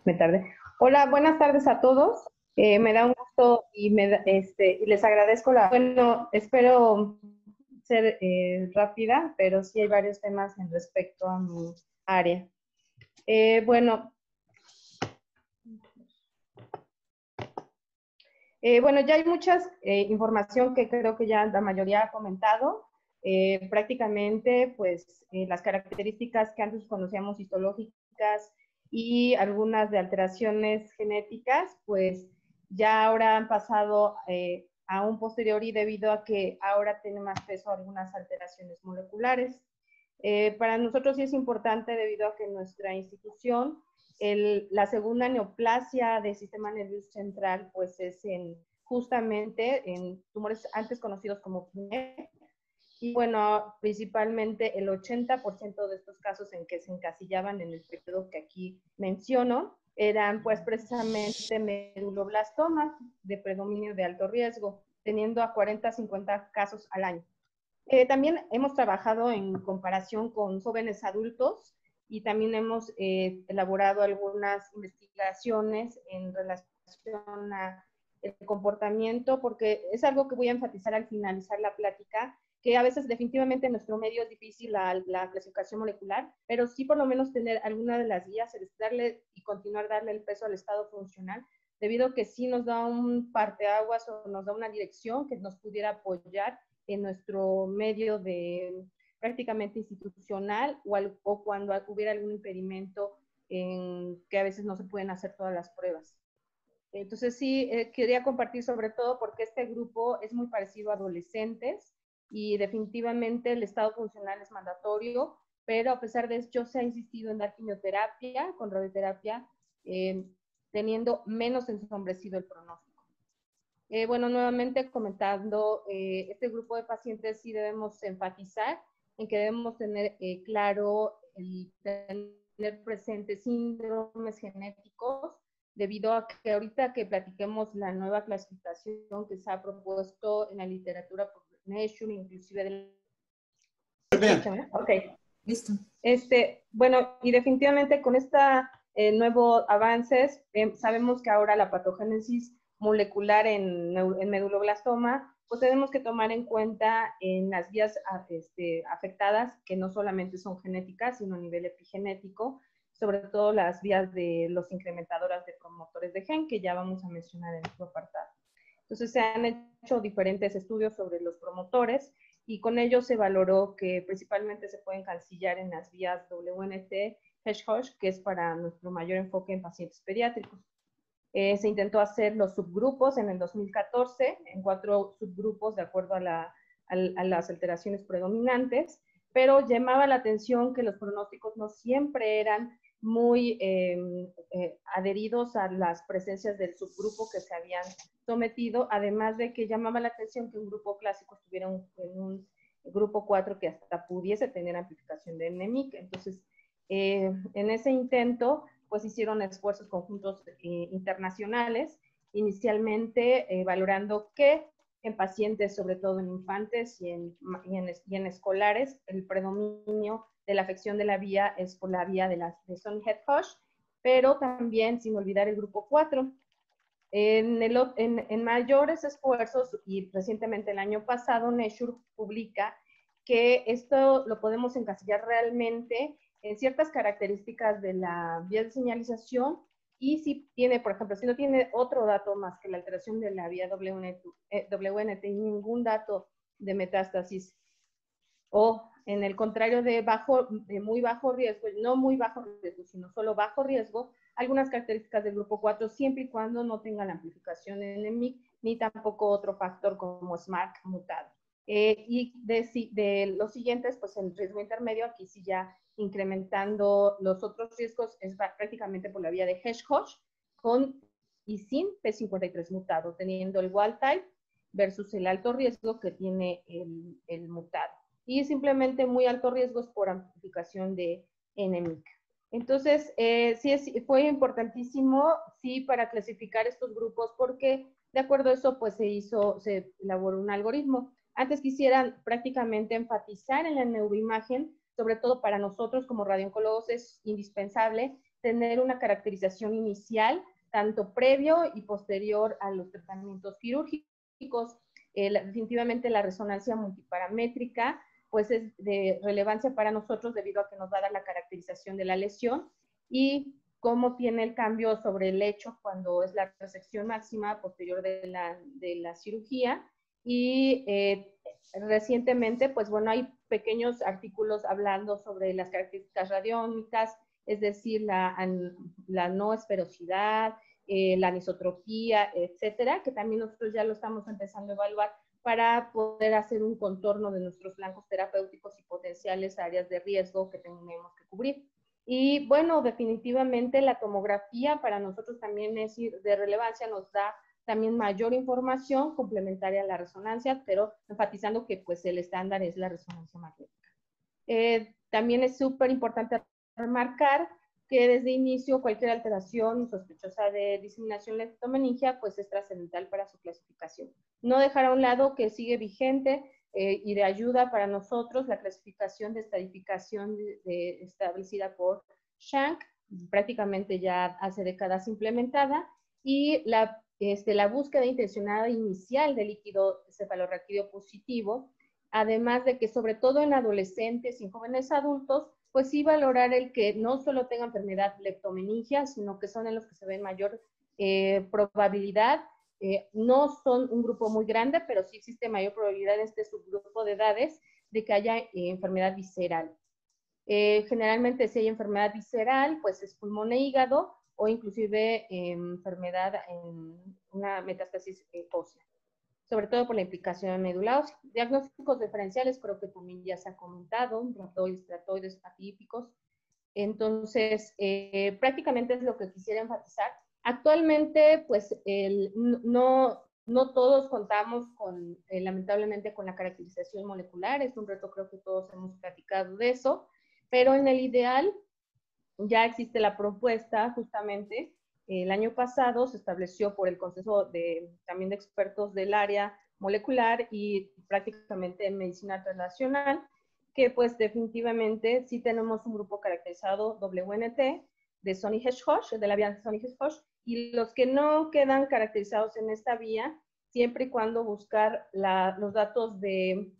Me tardé. Hola, buenas tardes a todos. Me da un gusto y les agradezco Bueno, espero ser rápida, pero sí hay varios temas en respecto a mi área. Bueno, ya hay mucha información que creo que ya la mayoría ha comentado. Prácticamente, pues, las características que antes conocíamos histológicas y algunas de alteraciones genéticas, pues ya ahora han pasado a un posteriori debido a que ahora tiene más peso algunas alteraciones moleculares. Para nosotros sí es importante debido a que nuestra institución, la segunda neoplasia del sistema nervioso central, pues es justamente en tumores antes conocidos como PNE. Y bueno, principalmente el 80% de estos casos en que se encasillaban en el periodo que aquí menciono, eran pues precisamente meduloblastomas de predominio de alto riesgo, teniendo a 40 a 50 casos al año. También hemos trabajado en comparación con jóvenes adultos y también hemos elaborado algunas investigaciones en relación a el comportamiento, porque es algo que voy a enfatizar al finalizar la plática, que a veces definitivamente en nuestro medio es difícil la clasificación molecular, pero sí por lo menos tener alguna de las guías, darle y continuar darle el peso al estado funcional, debido a que sí nos da un parteaguas o nos da una dirección que nos pudiera apoyar en nuestro medio de prácticamente institucional o cuando hubiera algún impedimento en que a veces no se pueden hacer todas las pruebas. Entonces sí, quería compartir sobre todo porque este grupo es muy parecido a adolescentes y definitivamente el estado funcional es mandatorio, pero a pesar de eso se ha insistido en dar quimioterapia con radioterapia, teniendo menos ensombrecido el pronóstico. Bueno, nuevamente comentando, este grupo de pacientes sí debemos enfatizar en que debemos tener claro el tener presentes síndromes genéticos, debido a que ahorita que platiquemos la nueva clasificación que se ha propuesto en la literatura por Nature, inclusive del... Ok. Listo. Bueno, y definitivamente con esta nuevos avances, sabemos que ahora la patogénesis molecular en meduloblastoma, pues tenemos que tomar en cuenta en las vías afectadas, que no solamente son genéticas, sino a nivel epigenético, sobre todo las vías de los incrementadoras de promotores de gen, que ya vamos a mencionar en su apartado. Entonces se han hecho diferentes estudios sobre los promotores y con ello se valoró que principalmente se pueden cancillar en las vías WNT, HESH-HOSH, que es para nuestro mayor enfoque en pacientes pediátricos. Se intentó hacer los subgrupos en el 2014, en 4 subgrupos de acuerdo a las alteraciones predominantes, pero llamaba la atención que los pronósticos no siempre eran muy adheridos a las presencias del subgrupo que se habían sometido, además de que llamaba la atención que un grupo clásico estuviera en un grupo 4 que hasta pudiese tener amplificación de NMIC. Entonces, en ese intento, pues hicieron esfuerzos conjuntos internacionales, inicialmente valorando que en pacientes, sobre todo en infantes y en escolares, el predominio de la afección de la vía es por la vía de Sony-HED-HOSH, pero también sin olvidar el grupo 4. En mayores esfuerzos, y recientemente el año pasado, Nature publica que esto lo podemos encasillar realmente en ciertas características de la vía de señalización, y si tiene, por ejemplo, si no tiene otro dato más que la alteración de la vía WNT y ningún dato de metástasis, o en el contrario de muy bajo riesgo, no muy bajo riesgo, sino solo bajo riesgo, algunas características del grupo 4, siempre y cuando no tengan amplificación en el MIC, ni tampoco otro factor como SMARC mutado. Y de los siguientes, pues el riesgo intermedio, aquí sí ya incrementando los otros riesgos, es prácticamente por la vía de HESH-HOSH, con y sin P53 mutado, teniendo el wild type versus el alto riesgo que tiene el mutado. Y simplemente muy alto riesgos por amplificación de NMIC. Entonces, sí fue importantísimo, sí, para clasificar estos grupos, porque De acuerdo a eso, pues se elaboró un algoritmo. Antes quisiera prácticamente enfatizar en la neuroimagen, sobre todo para nosotros como radiooncólogos es indispensable tener una caracterización inicial, tanto previo y posterior a los tratamientos quirúrgicos. Definitivamente la resonancia multiparamétrica pues es de relevancia para nosotros debido a que nos va a dar la caracterización de la lesión y cómo tiene el cambio sobre el lecho cuando es la resección máxima posterior de la cirugía. Y recientemente, pues bueno, hay pequeños artículos hablando sobre las características radiónicas, es decir, la no esferosidad, la anisotropía, etcétera, que también nosotros ya lo estamos empezando a evaluar para poder hacer un contorno de nuestros flancos terapéuticos y potenciales áreas de riesgo que tenemos que cubrir. Y bueno, definitivamente la tomografía para nosotros también es de relevancia, nos da también mayor información complementaria a la resonancia, pero enfatizando que pues el estándar es la resonancia magnética. También es súper importante remarcar que desde inicio cualquier alteración sospechosa de diseminación leptomeningia pues es trascendental para su clasificación. No dejar a un lado que sigue vigente y de ayuda para nosotros la clasificación de estadificación establecida por Shank, prácticamente ya hace décadas implementada, y la búsqueda intencionada inicial de líquido cefalorraquídeo positivo, además de que sobre todo en adolescentes y jóvenes adultos, pues sí valorar el que no solo tenga enfermedad leptomeningia, sino que son en los que se ve mayor probabilidad. No son un grupo muy grande, pero sí existe mayor probabilidad en este subgrupo de edades de que haya enfermedad visceral. Generalmente si hay enfermedad visceral, pues es pulmón e hígado o inclusive enfermedad en una metástasis ósea, sobre todo por la implicación en médula ósea. Diagnósticos diferenciales creo que también ya se ha comentado, rhabdoides, tratoides atípicos. Entonces, prácticamente es lo que quisiera enfatizar. Actualmente, pues, no todos contamos con, lamentablemente, con la caracterización molecular. Es un reto, creo que todos hemos platicado de eso, pero en el ideal ya existe la propuesta justamente. El año pasado se estableció por el Consejo también de expertos del área molecular y prácticamente en medicina transnacional, que pues definitivamente sí tenemos un grupo caracterizado WNT de Sony-Hesh-Hosh, de la vía Sony-Hesh-Hosh, y los que no quedan caracterizados en esta vía, siempre y cuando buscar los datos de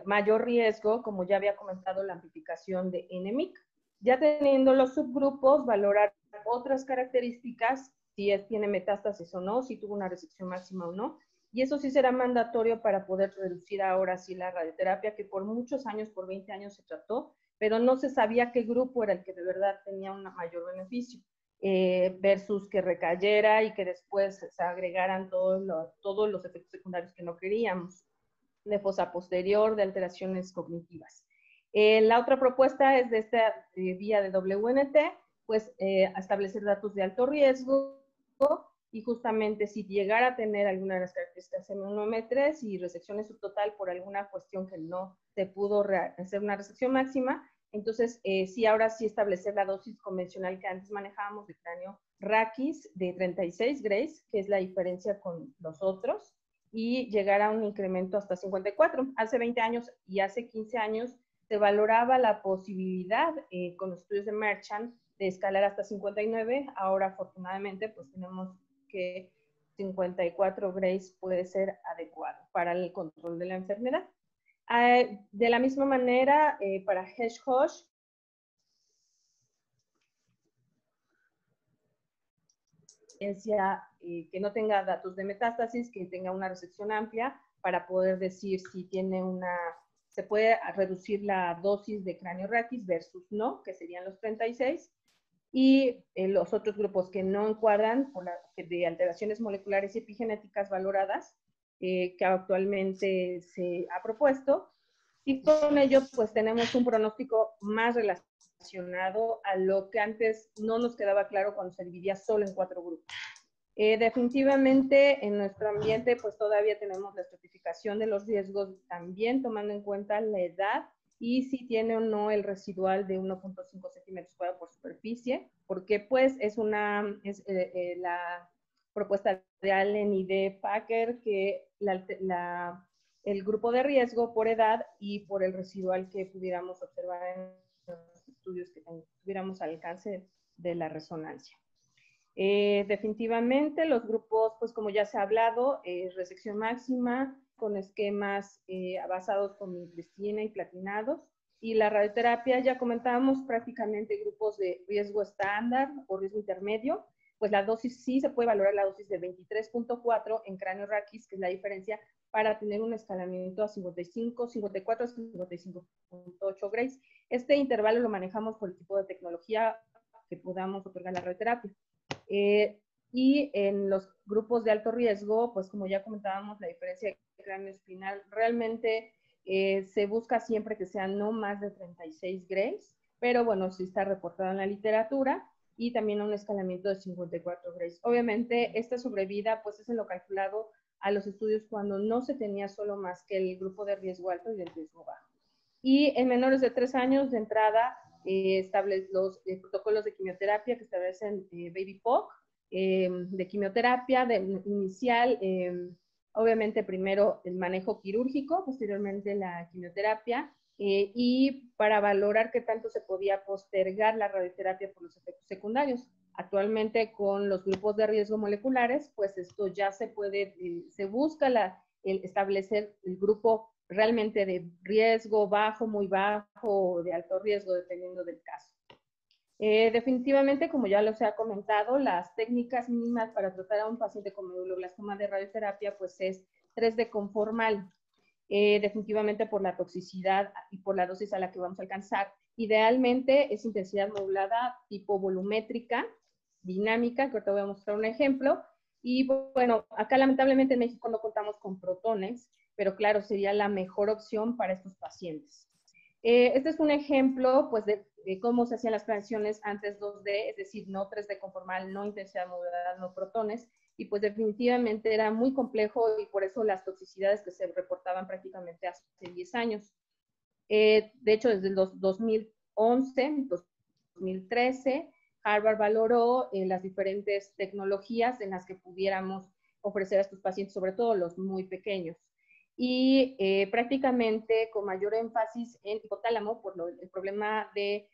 mayor riesgo, como ya había comentado, la amplificación de NMIC. Ya teniendo los subgrupos, valorar otras características, si tiene metástasis o no, si tuvo una resección máxima o no. Y eso sí será mandatorio para poder reducir ahora sí la radioterapia, que por muchos años, por 20 años se trató, pero no se sabía qué grupo era el que de verdad tenía un mayor beneficio, versus que recayera y que después se agregaran todos los efectos secundarios que no queríamos, de fosa posterior, de alteraciones cognitivas. La otra propuesta es de esta vía de WNT, pues establecer datos de alto riesgo y justamente si llegara a tener alguna de las características M1M3 y resecciones subtotal por alguna cuestión que no se pudo hacer una resección máxima, entonces sí, ahora sí establecer la dosis convencional que antes manejábamos de cráneo raquis de 36 Grays, que es la diferencia con los otros, y llegar a un incremento hasta 54. Hace 20 años y hace 15 años se valoraba la posibilidad con los estudios de Merchant de escalar hasta 59. Ahora, afortunadamente, pues tenemos que 54 Grays puede ser adecuado para el control de la enfermedad. De la misma manera, para Hesh-Hosh, que no tenga datos de metástasis, que tenga una resección amplia para poder decir si tiene se puede reducir la dosis de cráneo raquis versus no, que serían los 36, y los otros grupos que no encuadran de alteraciones moleculares y epigenéticas valoradas, que actualmente se ha propuesto, y con ello pues tenemos un pronóstico más relacionado a lo que antes no nos quedaba claro cuando se dividía solo en 4 grupos. Definitivamente en nuestro ambiente pues todavía tenemos la estratificación de los riesgos también tomando en cuenta la edad y si tiene o no el residual de 1.5 centímetros cuadrados por superficie, porque pues la propuesta de Allen y de Packer, que el grupo de riesgo por edad y por el residual que pudiéramos observar en los estudios que tuviéramos al alcance de la resonancia. Definitivamente los grupos, pues como ya se ha hablado, resección máxima con esquemas basados con micristina y platinados, y la radioterapia, ya comentábamos, prácticamente grupos de riesgo estándar o riesgo intermedio, pues la dosis sí se puede valorar la dosis de 23.4 en cráneo raquis, que es la diferencia, para tener un escalamiento a 55, 54 a 55.8 grays. Este intervalo lo manejamos por el tipo de tecnología que podamos otorgar la radioterapia. Y en los grupos de alto riesgo, pues como ya comentábamos, la diferencia de cráneo espinal realmente se busca siempre que sean no más de 36 grays, pero bueno, sí está reportado en la literatura, y también un escalamiento de 54 grays. Obviamente, esta sobrevida pues es en lo calculado a los estudios cuando no se tenía solo más que el grupo de riesgo alto y el riesgo bajo. Y en menores de 3 años de entrada, los protocolos de quimioterapia que establecen Baby POC, de quimioterapia inicial, obviamente primero el manejo quirúrgico, posteriormente la quimioterapia, y para valorar qué tanto se podía postergar la radioterapia por los efectos secundarios. Actualmente con los grupos de riesgo moleculares, pues esto ya se puede, se busca el establecer el grupo realmente de riesgo bajo, muy bajo o de alto riesgo, dependiendo del caso. Definitivamente, como ya los he comentado, las técnicas mínimas para tratar a un paciente con medulloblastoma de radioterapia pues es 3D conformal, definitivamente por la toxicidad y por la dosis a la que vamos a alcanzar. Idealmente es intensidad modulada tipo volumétrica, dinámica, que ahorita voy a mostrar un ejemplo. Y bueno, acá lamentablemente en México no contamos con protones, pero claro, sería la mejor opción para estos pacientes. Este es un ejemplo pues, de cómo se hacían las transiciones antes 2D, es decir, no 3D conformal, no intensidad modulada, no protones, y pues definitivamente era muy complejo y por eso las toxicidades que se reportaban prácticamente hace 10 años. De hecho, desde los 2011, 2013, Harvard valoró las diferentes tecnologías en las que pudiéramos ofrecer a estos pacientes, sobre todo los muy pequeños. Y prácticamente con mayor énfasis en hipotálamo por el problema de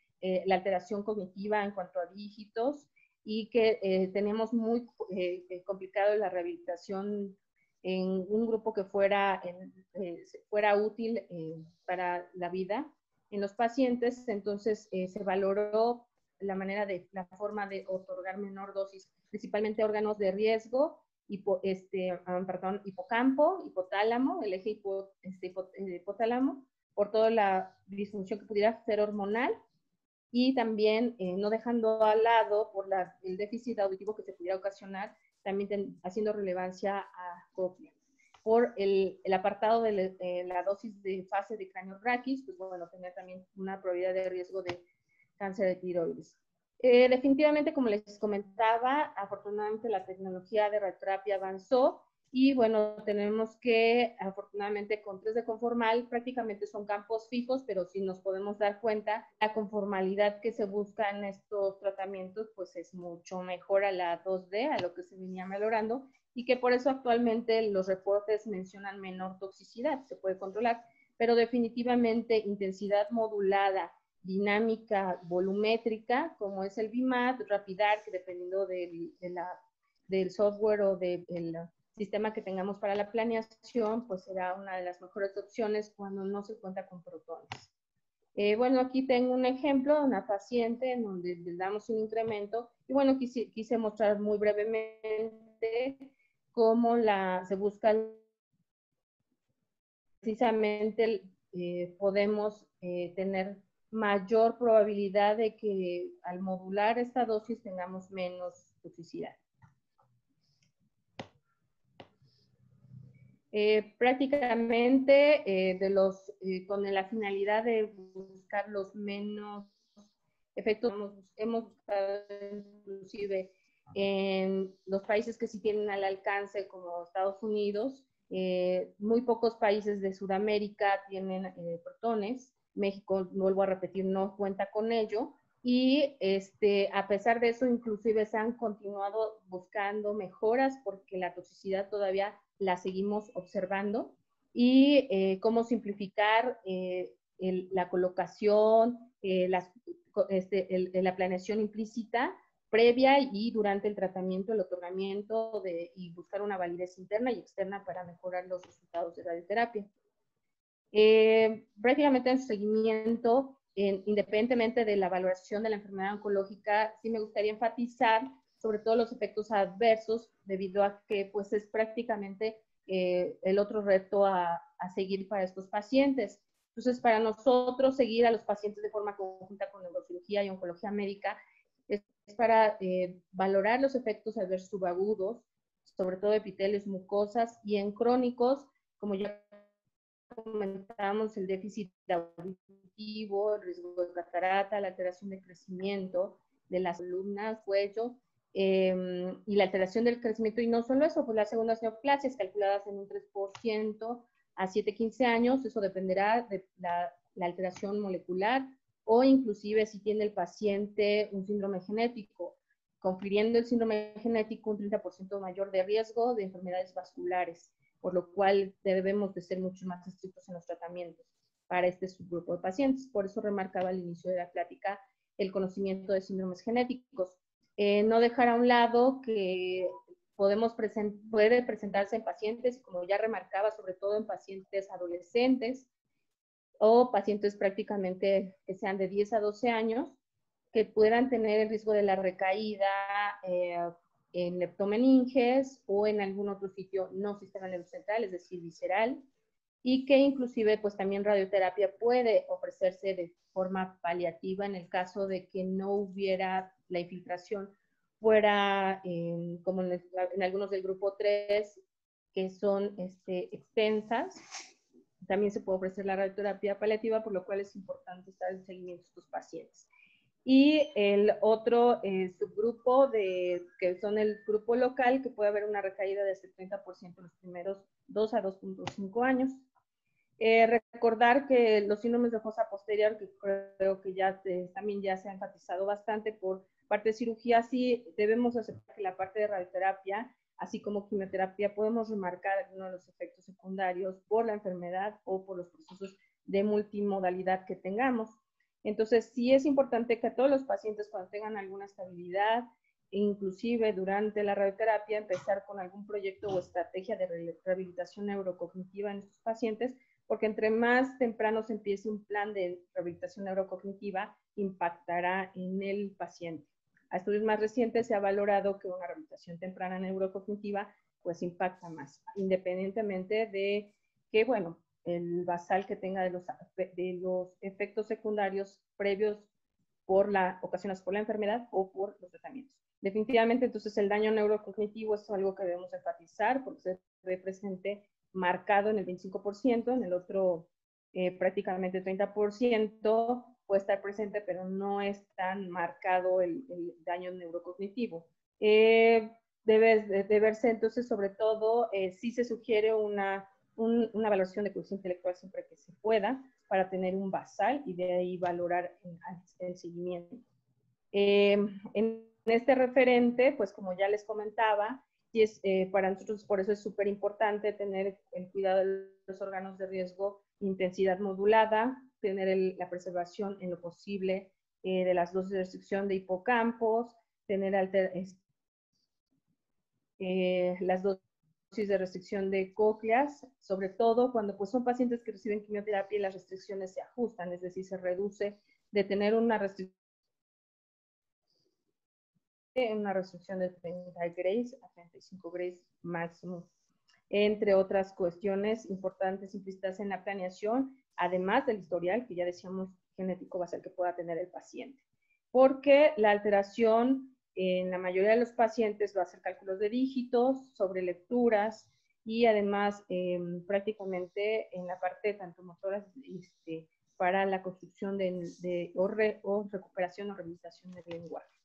la alteración cognitiva en cuanto a dígitos, y que tenemos muy complicado la rehabilitación en un grupo que fuera útil para la vida en los pacientes. Entonces se valoró la forma de otorgar menor dosis, principalmente órganos de riesgo, hipocampo, hipotálamo, el eje hipotálamo, por toda la disfunción que pudiera ser hormonal, y también no dejando al lado por el déficit auditivo que se pudiera ocasionar, también haciendo relevancia a cóclea. Por el apartado de la dosis de fase de cráneo raquis, pues bueno, tenía también una probabilidad de riesgo de cáncer de tiroides. Definitivamente, como les comentaba, afortunadamente la tecnología de radioterapia avanzó, y bueno, tenemos que, afortunadamente, con 3D conformal prácticamente son campos fijos, pero si nos podemos dar cuenta, la conformalidad que se busca en estos tratamientos pues es mucho mejor a la 2D, a lo que se venía valorando, y que por eso actualmente los reportes mencionan menor toxicidad, se puede controlar, pero definitivamente intensidad modulada, dinámica, volumétrica, como es el BIMAT, Rapidar, que dependiendo del software o del sistema que tengamos para la planeación, pues será una de las mejores opciones cuando no se cuenta con protones. Bueno, aquí tengo un ejemplo de una paciente en donde le damos un incremento, y bueno, quise mostrar muy brevemente cómo se busca precisamente podemos tener mayor probabilidad de que al modular esta dosis tengamos menos toxicidad. Prácticamente con la finalidad de buscar los menos efectos, hemos buscado inclusive en los países que sí tienen al alcance, como Estados Unidos. Muy pocos países de Sudamérica tienen protones. México, vuelvo a repetir, no cuenta con ello. y a pesar de eso, inclusive se han continuado buscando mejoras porque la toxicidad todavía la seguimos observando, y cómo simplificar la colocación, la planeación implícita previa y durante el tratamiento, el otorgamiento y buscar una validez interna y externa para mejorar los resultados de radioterapia. Prácticamente en su seguimiento, independientemente de la valoración de la enfermedad oncológica, sí me gustaría enfatizar sobre todo los efectos adversos, debido a que pues es prácticamente el otro reto a seguir para estos pacientes. Entonces, para nosotros seguir a los pacientes de forma conjunta con neurocirugía y oncología médica es para valorar los efectos adversos subagudos, sobre todo epitelios, mucosas, y en crónicos, como ya comentamos, el déficit auditivo, el riesgo de catarata, la alteración de crecimiento de las columnas, cuello, y la alteración del crecimiento. Y no solo eso, pues las segundas neoplasias calculadas en un 3% a 7-15 años, eso dependerá de la alteración molecular o inclusive si tiene el paciente un síndrome genético, confiriendo el síndrome genético un 30% mayor de riesgo de enfermedades vasculares, por lo cual debemos de ser mucho más estrictos en los tratamientos para este subgrupo de pacientes. Por eso remarcaba al inicio de la plática el conocimiento de síndromes genéticos. No dejar a un lado que puede presentarse en pacientes, como ya remarcaba, sobre todo en pacientes adolescentes o pacientes prácticamente que sean de 10 a 12 años, que puedan tener el riesgo de la recaída en leptomeninges o en algún otro sitio no sistema nervioso central, es decir, visceral, y que inclusive pues también radioterapia puede ofrecerse de forma paliativa en el caso de que no hubiera la infiltración fuera como en algunos del grupo 3 que son extensas. También se puede ofrecer la radioterapia paliativa, por lo cual es importante estar en seguimiento de estos pacientes. Y el otro subgrupo, que son el grupo local, que puede haber una recaída de 70% en los primeros 2 a 2.5 años. Recordar que los síndromes de fosa posterior, que creo que ya también ya se ha enfatizado bastante por parte de cirugía, sí debemos aceptar que la parte de radioterapia, así como quimioterapia, podemos remarcar algunos de los efectos secundarios por la enfermedad o por los procesos de multimodalidad que tengamos. Entonces, sí es importante que a todos los pacientes, cuando tengan alguna estabilidad, inclusive durante la radioterapia, empezar con algún proyecto o estrategia de rehabilitación neurocognitiva en estos pacientes, porque entre más temprano se empiece un plan de rehabilitación neurocognitiva, impactará en el paciente. A estudios más recientes se ha valorado que una rehabilitación temprana neurocognitiva pues impacta más, independientemente de que, bueno, el basal que tenga de los efectos secundarios previos ocasionados por la enfermedad o por los tratamientos. Definitivamente, entonces, el daño neurocognitivo es algo que debemos enfatizar porque se ve presente marcado en el 25%, en el otro prácticamente 30% puede estar presente, pero no es tan marcado el daño neurocognitivo. Debe verse entonces, sobre todo, sí se sugiere una valoración de coeficiente intelectual siempre que se pueda, para tener un basal y de ahí valorar el seguimiento. En este referente, pues como ya les comentaba, y es, para nosotros por eso es súper importante tener el cuidado de los órganos de riesgo, intensidad modulada, tener la preservación en lo posible de las dosis de restricción de hipocampos, tener las dosis de restricción de cócleas, sobre todo cuando pues, son pacientes que reciben quimioterapia y las restricciones se ajustan, es decir, se reduce de tener una restricción de 30 grays a 35 grays máximo, entre otras cuestiones importantes implícitas en la planeación, además del historial que ya decíamos genético basal que pueda tener el paciente. Porque la alteración en la mayoría de los pacientes va a ser cálculos de dígitos, sobre lecturas y además prácticamente en la parte tanto motora para la construcción o recuperación o rehabilitación del lenguaje.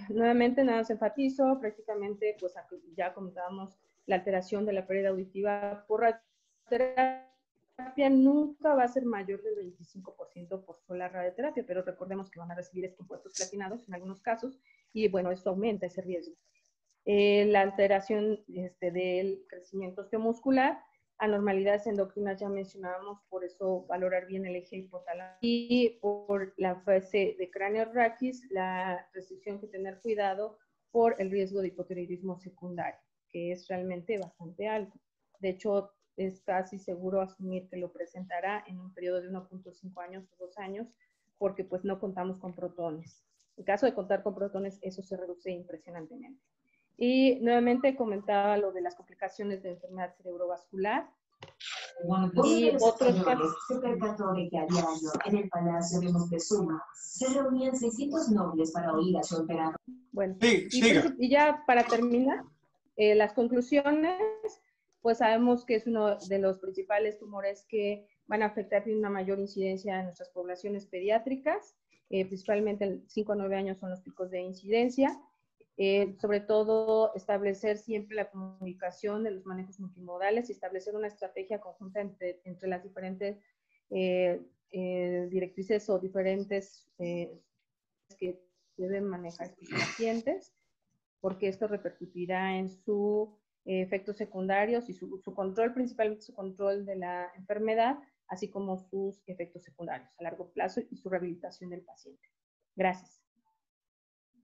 Nuevamente, nada más enfatizo, prácticamente pues ya comentábamos la alteración de la pérdida auditiva por radioterapia quimioterapia nunca va a ser mayor del 25% por sola radioterapia, pero recordemos que van a recibir compuestos platinados en algunos casos y bueno, eso aumenta ese riesgo. La alteración del crecimiento osteomuscular, anormalidades endocrinas ya mencionábamos, por eso valorar bien el eje hipotálamo. Y por la fase de cráneo raquis, la restricción que tener cuidado por el riesgo de hipotiroidismo secundario, que es realmente bastante alto. De hecho, es casi seguro asumir que lo presentará en un periodo de 1.5 años o 2 años, porque pues no contamos con protones. En caso de contar con protones, eso se reduce impresionantemente. Y nuevamente comentaba lo de las complicaciones de enfermedad cerebrovascular. Y otros casos. Se percató de que a diario en el Palacio de Moctezuma se reunían 600 nobles para oír a su emperador. Bueno, y ya para terminar, las conclusiones, pues sabemos que es uno de los principales tumores que van a afectar, tiene una mayor incidencia en nuestras poblaciones pediátricas, principalmente en 5 a 9 años son los picos de incidencia. Sobre todo establecer siempre la comunicación de los manejos multimodales y establecer una estrategia conjunta entre las diferentes directrices o diferentes que deben manejar estos pacientes, porque esto repercutirá en sus efectos secundarios y su control, principalmente su control de la enfermedad, así como sus efectos secundarios a largo plazo y su rehabilitación del paciente. Gracias.